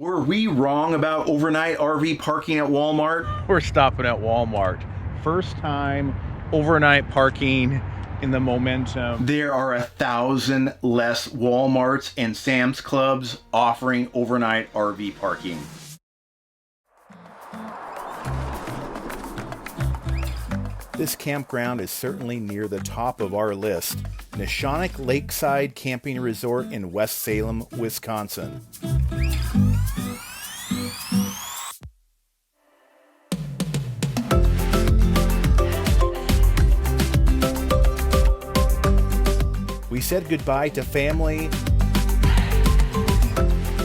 Were we wrong about overnight RV parking at Walmart? We're stopping at Walmart. First time overnight parking in the Momentum. There are 1,000 less Walmarts and Sam's Clubs offering overnight RV parking. This campground is certainly near the top of our list. Neshonoc Lakeside Camping Resort in West Salem, Wisconsin. We said goodbye to family,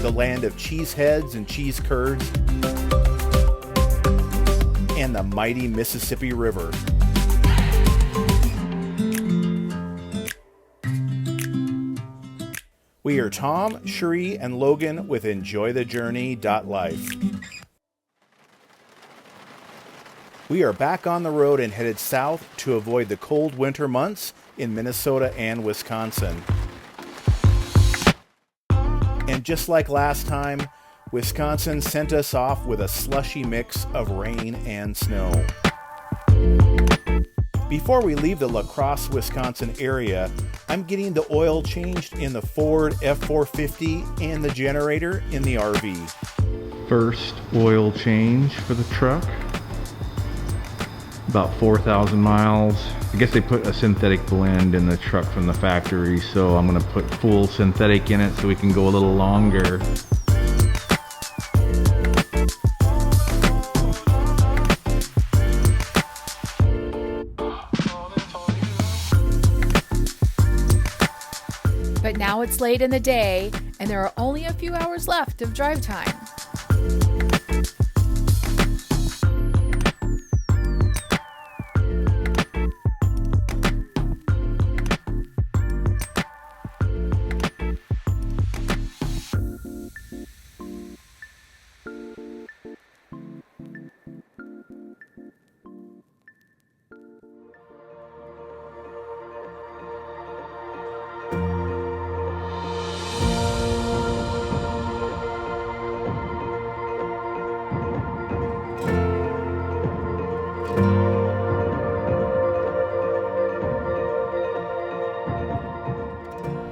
the land of cheeseheads and cheese curds, and the mighty Mississippi River. We are Tom, Cherie, and Logan with EnjoyTheJourney.Life. We are back on the road and headed south to avoid the cold winter months in Minnesota and Wisconsin. And just like last time, Wisconsin sent us off with a slushy mix of rain and snow. Before we leave the La Crosse, Wisconsin area, I'm getting the oil changed in the Ford F450 and the generator in the RV. First oil change for the truck. About 4,000 miles. I guess they put a synthetic blend in the truck from the factory, so I'm gonna put full synthetic in it so we can go a little longer. But now it's late in the day, and there are only a few hours left of drive time.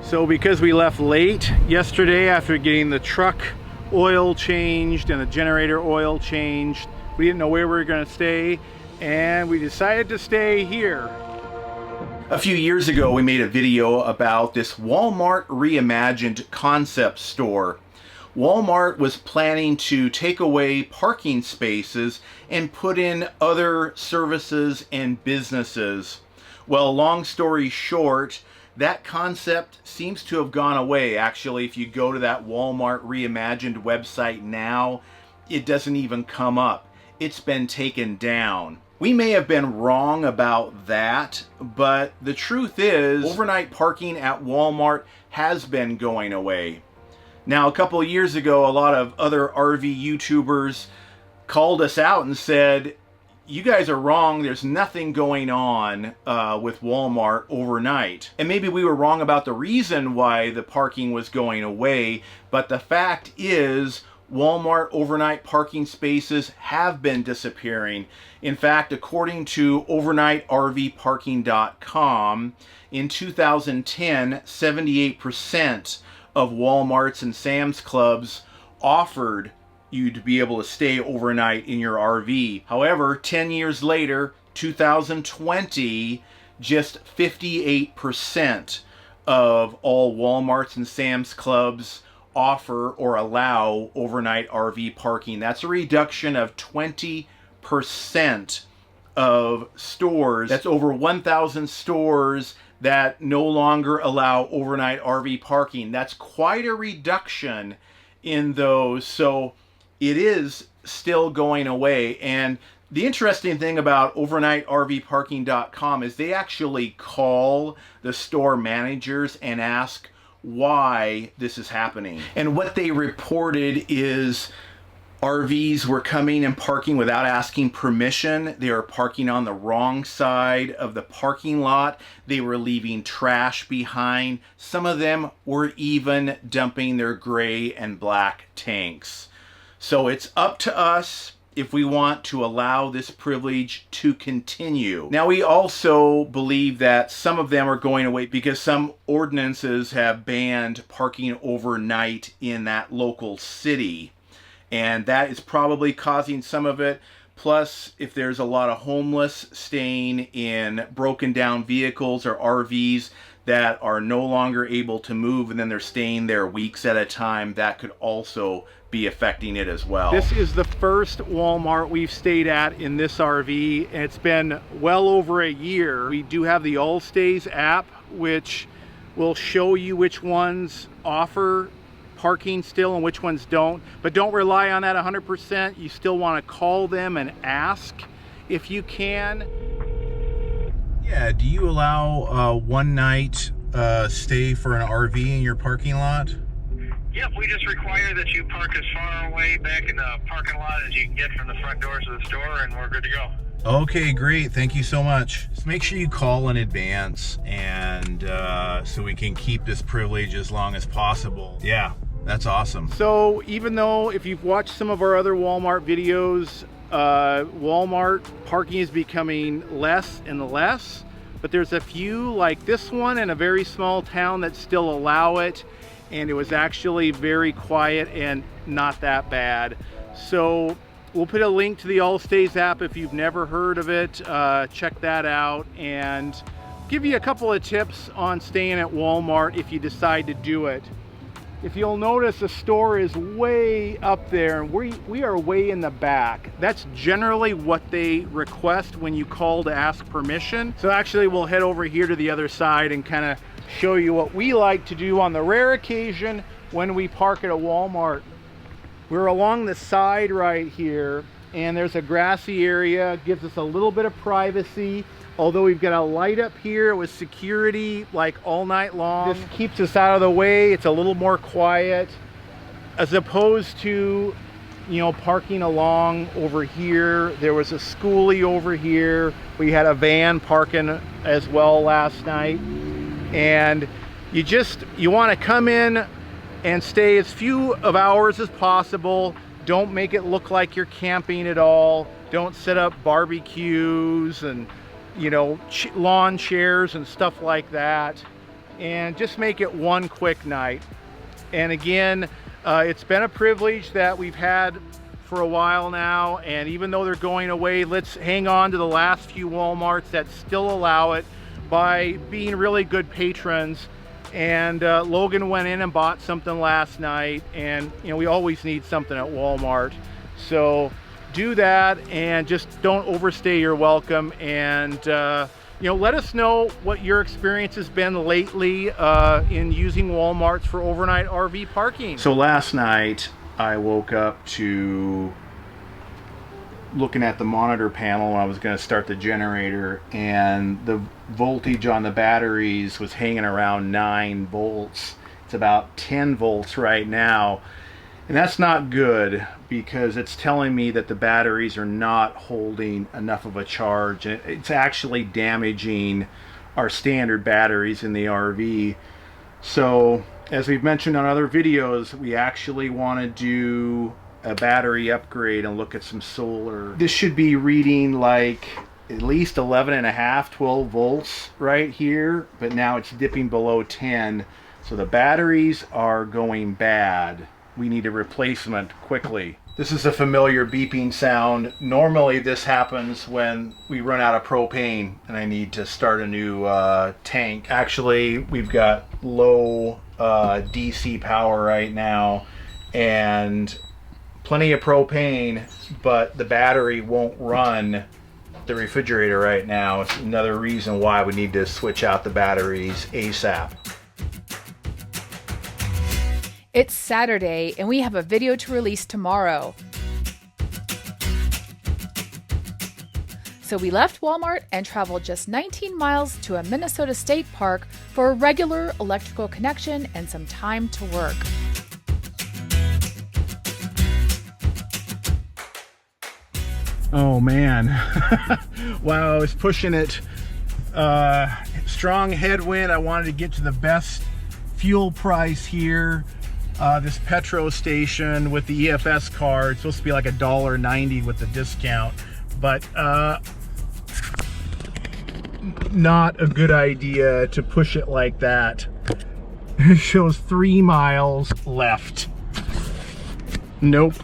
So because we left late yesterday after getting the truck oil changed and the generator oil changed, we didn't know where we were going to stay, and we decided to stay here. A few years ago, we made a video about this Walmart reimagined concept store. Walmart was planning to take away parking spaces and put in other services and businesses. Well, long story short, that concept seems to have gone away. Actually, if you go to that Walmart Reimagined website now, it doesn't even come up. It's been taken down. We may have been wrong about that, but the truth is, overnight parking at Walmart has been going away. Now, a couple of years ago, a lot of other RV YouTubers called us out and said, you guys are wrong, there's nothing going on with Walmart overnight. And maybe we were wrong about the reason why the parking was going away, but the fact is Walmart overnight parking spaces have been disappearing. In fact, according to overnightrvparking.com, in 2010, 78% of Walmarts and Sam's Clubs offered you to be able to stay overnight in your RV. However, 10 years later, 2020, just 58% of all Walmarts and Sam's Clubs offer or allow overnight RV parking. That's a reduction of 20% of stores. That's over 1,000 stores that no longer allow overnight RV parking. That's quite a reduction in those. So it is still going away. And the interesting thing about overnightrvparking.com is they actually call the store managers and ask why this is happening. And what they reported is RVs were coming and parking without asking permission. They were parking on the wrong side of the parking lot. They were leaving trash behind. Some of them were even dumping their gray and black tanks. So it's up to us if we want to allow this privilege to continue. Now, we also believe that some of them are going away because some ordinances have banned parking overnight in that local city, and that is probably causing some of it. Plus, if there's a lot of homeless staying in broken down vehicles or RVs that are no longer able to move, and then they're staying there weeks at a time, that could also be affecting it as well. This is the first Walmart we've stayed at in this RV, and it's been well over a year. We do have the All Stays app, which will show you which ones offer parking still and which ones don't, but don't rely on that 100%. You still want to call them and ask if you can. Yeah, do you allow one night stay for an RV in your parking lot? Yep, we just require that you park as far away back in the parking lot as you can get from the front doors of the store, and we're good to go. Okay, great. Thank you so much. Just make sure you call in advance, and so we can keep this privilege as long as possible. Yeah, that's awesome. So even though if you've watched some of our other Walmart videos, Walmart parking is becoming less and less, but there's a few like this one in a very small town that still allow it, and it was actually very quiet and not that bad. So we'll put a link to the All Stays app if you've never heard of it. Check that out, and give you a couple of tips on staying at Walmart if you decide to do it. If you'll notice, the store is way up there, and we are way in the back. That's generally what they request when you call to ask permission. So actually we'll head over here to the other side and kind of show you what we like to do on the rare occasion when we park at a Walmart. We're along the side right here, and there's a grassy area. It gives us a little bit of privacy. Although we've got a light up here with security like all night long. This keeps us out of the way. It's a little more quiet as opposed to, you know, parking along over here. There was a schoolie over here. We had a van parking as well last night. And you want to come in and stay as few of hours as possible. Don't make it look like you're camping at all. Don't set up barbecues and, you know, lawn chairs and stuff like that, and just make it one quick night. And again, it's been a privilege that we've had for a while now, and even though they're going away, let's hang on to the last few Walmarts that still allow it by being really good patrons. And Logan went in and bought something last night, and you know, we always need something at Walmart, so do that, and just don't overstay your welcome. And you know, let us know what your experience has been lately in using Walmarts for overnight RV parking. So last night I woke up to looking at the monitor panel when I was going to start the generator, and the voltage on the batteries was hanging around 9 volts. It's about 10 volts right now. And that's not good, because it's telling me that the batteries are not holding enough of a charge. And it's actually damaging our standard batteries in the RV. So, as we've mentioned on other videos, we actually want to do a battery upgrade and look at some solar. This should be reading like at least 11.5, 12 volts right here, but now it's dipping below 10. So the batteries are going bad. We need a replacement quickly. This is a familiar beeping sound. Normally this happens when we run out of propane and I need to start a new tank. Actually, we've got low DC power right now and plenty of propane, but the battery won't run the refrigerator right now. It's another reason why we need to switch out the batteries ASAP. It's Saturday, and we have a video to release tomorrow. So we left Walmart and traveled just 19 miles to a Minnesota state park for a regular electrical connection and some time to work. Oh man, wow, I was pushing it. Strong headwind. I wanted to get to the best fuel price here. this Petro station with the EFS card. It's supposed to be like $1.90 with the discount, but not a good idea to push it like that. It shows 3 miles left. Nope.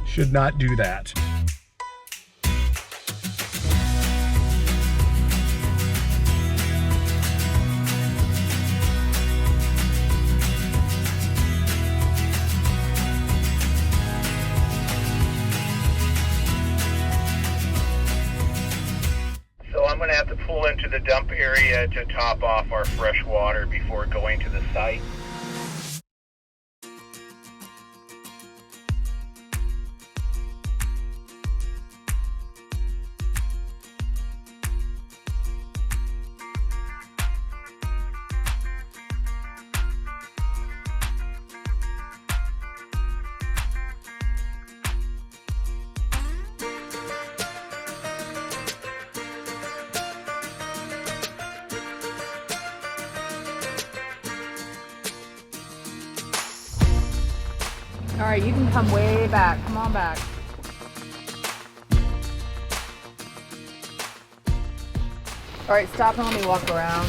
Should not do that. So I'm going to have to pull into the dump area to top off our fresh water before going to the site. All right, you can come way back. Come on back. All right, stop and let me walk around.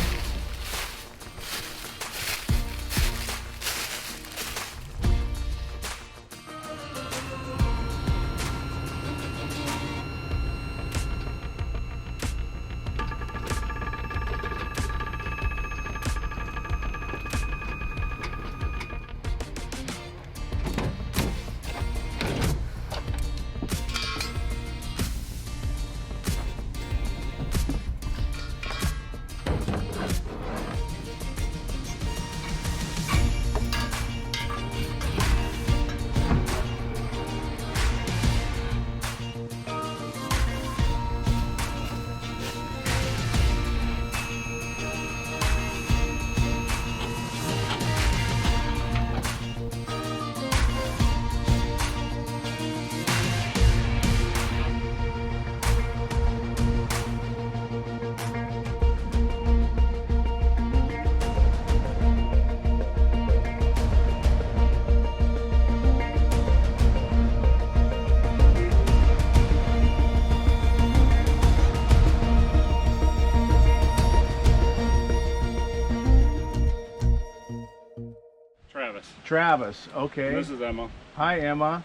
Travis, okay. This is Emma. Hi, Emma.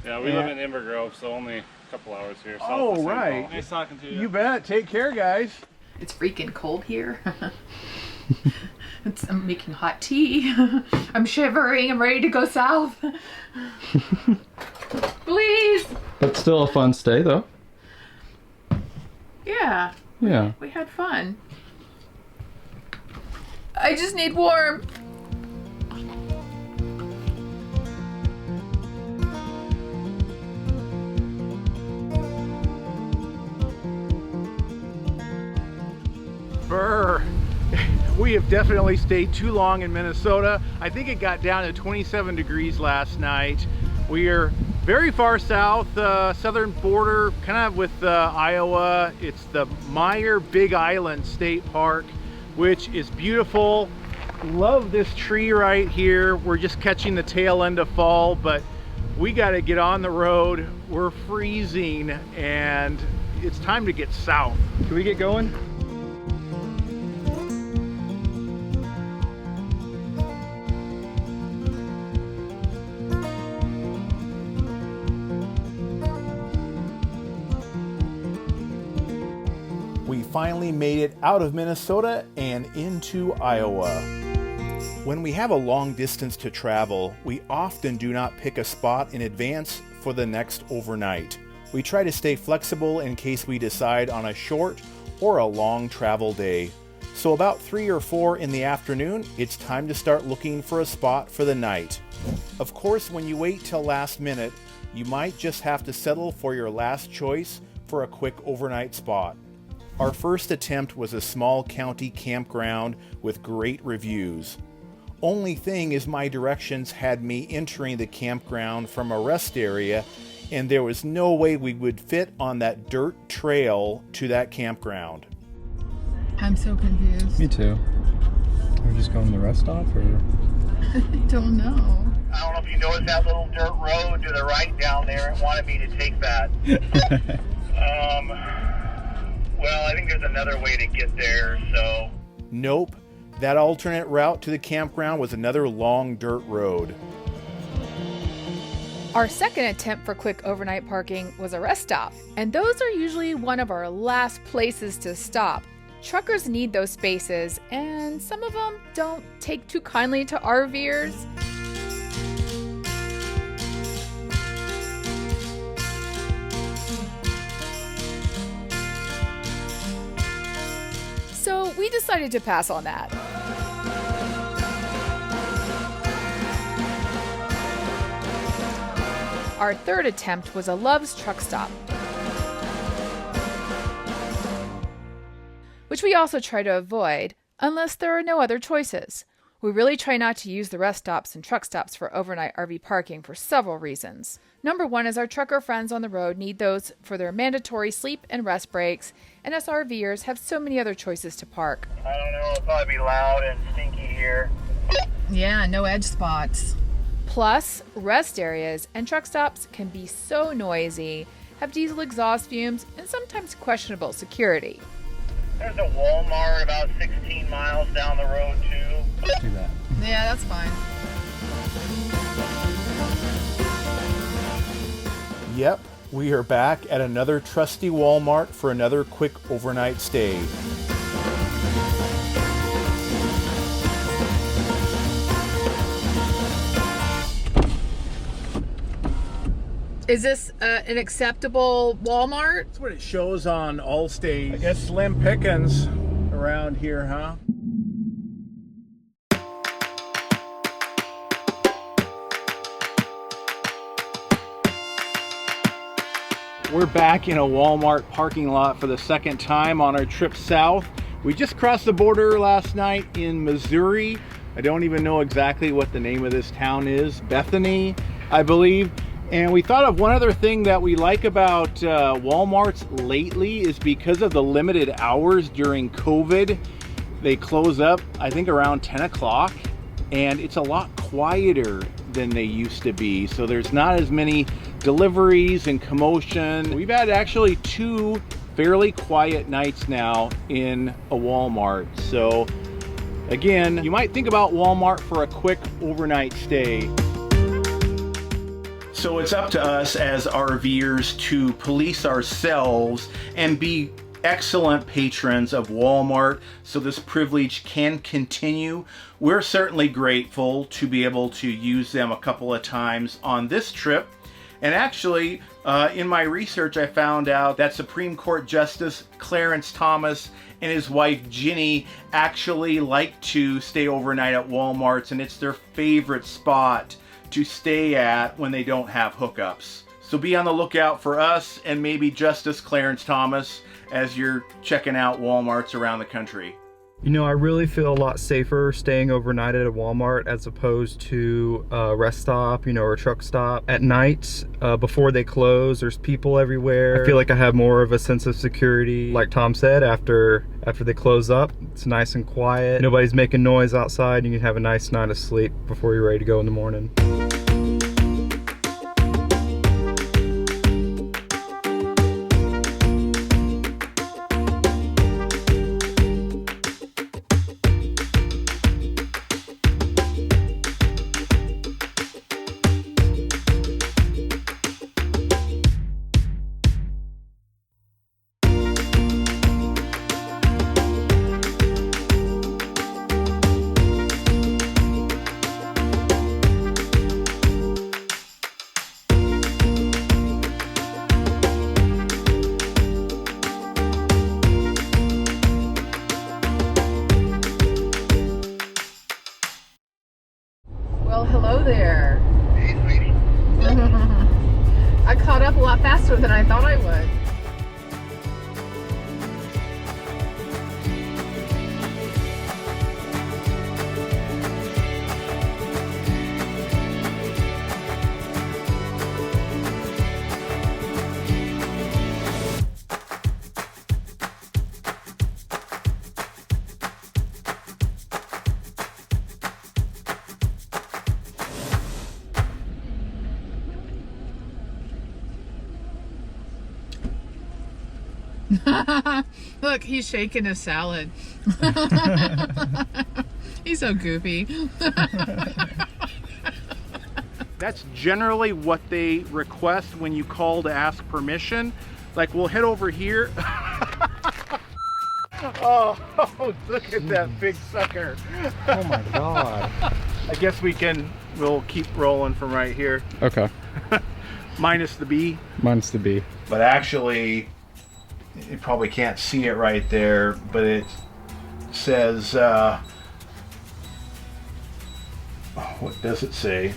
Yeah, we live in Invergrove, so only a couple hours here. Oh, right. Nice talking to you. You bet. Take care, guys. It's freaking cold here. I'm making hot tea. I'm shivering. I'm ready to go south. Please. But still a fun stay, though. Yeah. Yeah. We had fun. I just need warmth. We have definitely stayed too long in Minnesota. I think it got down to 27 degrees last night. We are very far south, southern border, kind of with Iowa. It's the Meyer Big Island State Park, which is beautiful. Love this tree right here. We're just catching the tail end of fall, but we got to get on the road. We're freezing and it's time to get south. Can we get going? We finally made it out of Minnesota and into Iowa. When we have a long distance to travel, we often do not pick a spot in advance for the next overnight. We try to stay flexible in case we decide on a short or a long travel day. So about 3 or 4 in the afternoon, it's time to start looking for a spot for the night. Of course, when you wait till last minute, you might just have to settle for your last choice for a quick overnight spot. Our first attempt was a small county campground with great reviews. Only thing is my directions had me entering the campground from a rest area, and there was no way we would fit on that dirt trail to that campground. I'm so confused. Me too. We're just going to the rest stop, or? I don't know. I don't know if you noticed that little dirt road to the right down there. It wanted me to take that. Well, I think there's another way to get there, so... Nope. That alternate route to the campground was another long dirt road. Our second attempt for quick overnight parking was a rest stop, and those are usually one of our last places to stop. Truckers need those spaces, and some of them don't take too kindly to RVers. So we decided to pass on that. Our third attempt was a Love's truck stop, which we also try to avoid unless there are no other choices. We really try not to use the rest stops and truck stops for overnight RV parking for several reasons. Number one is our trucker friends on the road need those for their mandatory sleep and rest breaks, and us RVers have so many other choices to park. I don't know, it'll probably be loud and stinky here. Yeah, no edge spots. Plus, rest areas and truck stops can be so noisy, have diesel exhaust fumes, and sometimes questionable security. There's a Walmart about 16 miles down the road, too. Do that. Yeah, that's fine. Yep, we are back at another trusty Walmart for another quick overnight stay. Is this an acceptable Walmart? That's what it shows on Allstate. I guess slim pickings around here, huh? We're back in a Walmart parking lot for the second time on our trip south. We just crossed the border last night in Missouri. I don't even know exactly what the name of this town is. Bethany, I believe. And we thought of one other thing that we like about Walmarts lately is because of the limited hours during COVID. They close up, I think, around 10 o'clock, and it's a lot quieter than they used to be. So there's not as many deliveries and commotion. We've had actually 2 fairly quiet nights now in a Walmart. So again, you might think about Walmart for a quick overnight stay. So it's up to us as RVers to police ourselves and be excellent patrons of Walmart so this privilege can continue. We're certainly grateful to be able to use them a couple of times on this trip. And actually, in my research, I found out that Supreme Court Justice Clarence Thomas and his wife Ginny actually like to stay overnight at Walmarts, and it's their favorite spot to stay at when they don't have hookups. So be on the lookout for us and maybe Justice Clarence Thomas as you're checking out Walmarts around the country. You know, I really feel a lot safer staying overnight at a Walmart as opposed to a rest stop, or a truck stop. At night, before they close, there's people everywhere. I feel like I have more of a sense of security. Like Tom said, after they close up, it's nice and quiet. Nobody's making noise outside. You can have a nice night of sleep before you're ready to go in the morning. Well, hello there. Hey, sweetie. I caught up a lot faster than I thought I would. Look, he's shaking his salad. He's so goofy. That's generally what they request when you call to ask permission. Like, we'll head over here. Oh, look at that big sucker. Oh my God. I guess we'll keep rolling from right here. Okay. Minus the B. Minus the B. But actually, you probably can't see it right there, but it says, what does it say?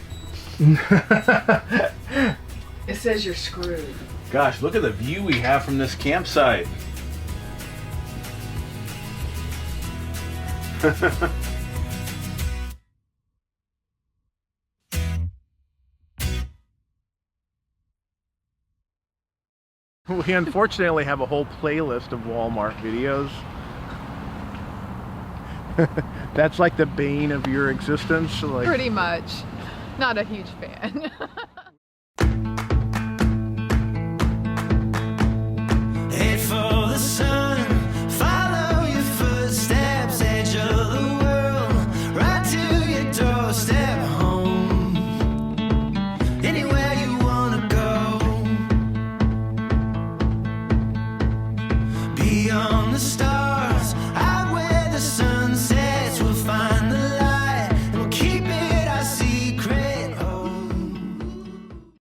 It says you're screwed. Gosh, look at the view we have from this campsite. We unfortunately have a whole playlist of Walmart videos. That's like the bane of your existence. Like, Pretty much. Not a huge fan. Head for the sun, follow your footsteps, edge of the world, right to your doorstep, home. Anywhere you wanna go, beyond the stars.